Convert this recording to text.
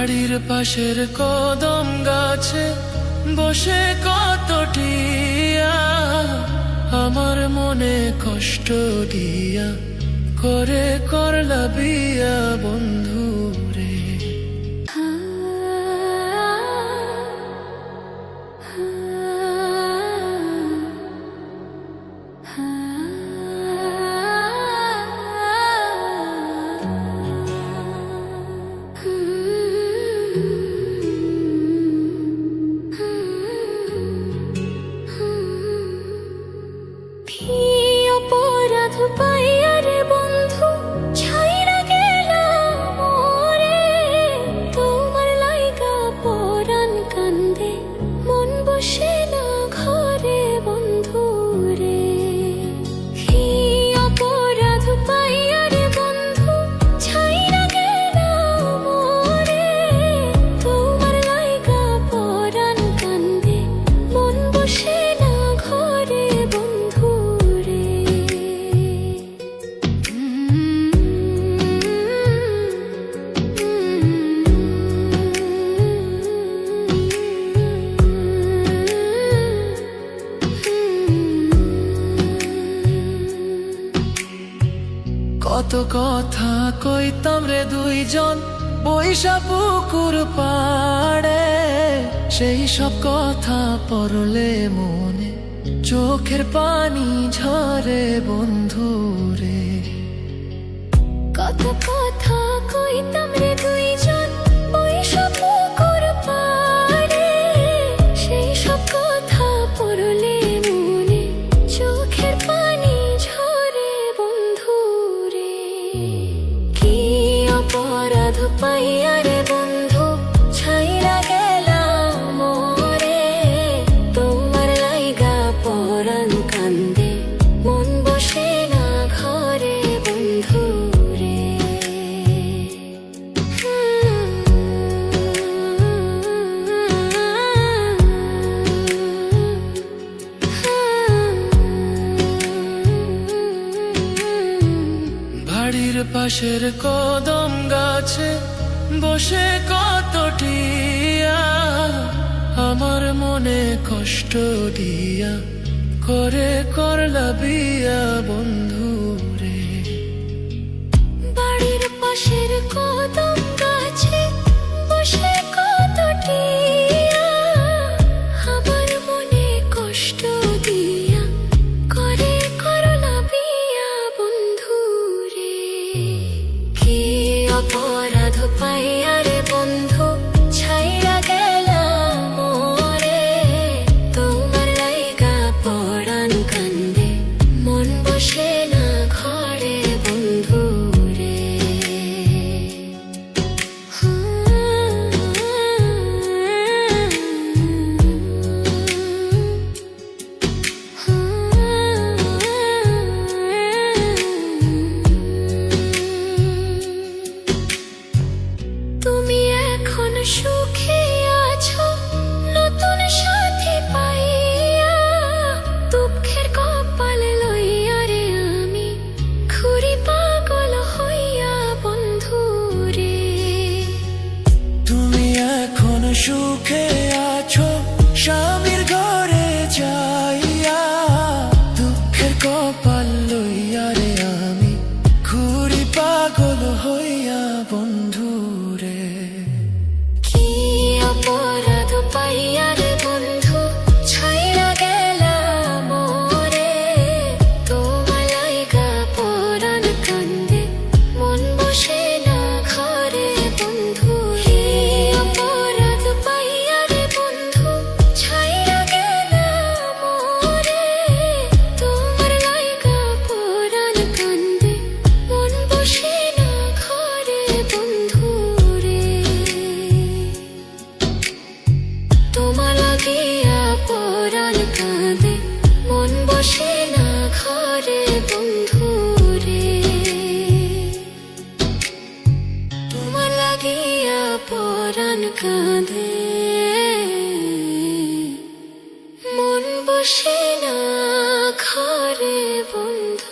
বাড়ির পাশের কদম গাছে বসে কত টিয়া আমার মনে কষ্ট দিয়া করে করলা বিয়া বন্ধু রে। কত কথা কইতাম রে দুইজন বৈশা পুকুর পাড়ে, সেই সব কথা পড়লে মনে চোখের পানি ঝরে বন্ধু রে। কত কথা কইতাম রে দুইজন বৈশা পুকুর পাড়ে, সেই সব কথা পড়লে মনে চোখের পানি ঝরে বন্ধু রে। কি অপরাধ পাইয়া রে বন্ধু ছাইরা গেলাম মোরে, তোমার লাইগা পরাণ কান্দে মন বসে না ঘরে বন্ধু রে। বাড়ির পাশের কদম গাছে বসে কত টিয়া আমার মনে কষ্ট দিয়া করে করলা বিয়া বন্ধু রে। বাড়ির পাশের কদম গাছে বসে কত টিয়া আমার মনে কষ্ট দিয়া করে করলা বিয়া বন্ধু রে। কি অপরাধ পাইয়া রে বন্ধু ছাইরা গেলাম মোরে, তোমার লাইগা পরাণ কান্দে মন বসে না ঘরে বন্ধু রে। তুমি এখন সুখে আছো নতুন সাথী পাইয়া, দুঃখের কপাল লইয়া রে আমি ঘুরি পাগল হইয়া বন্ধু রে। তুমি এখন সুখে আছো স্বামীর ঘরে যাইয়া, দুঃখের কপাল লইয়া রে আমি ঘুরি পাগল হইয়া বন্ধু রে। কি অপরাধ পাইয়া রে বন্ধু ছাইরা গেলাম মোরে, তোমার লাইগা পরাণ কান্দে মন বসে না ঘরে বন্ধু রে। অপরাধ পাইয়া রে বন্ধু ছাইরা গেলাম মোরে, তোমার লাইগা পরাণ কান্দে মন বসে না ঘরে বন্ধু রে। তোমার লাগিয়া পরাণ কাঁদে মন বসে না ঘরে বন্ধু রে। তোমার লাগিয়া পরাণ কাঁদে মন বসে না ঘরে বন্ধু।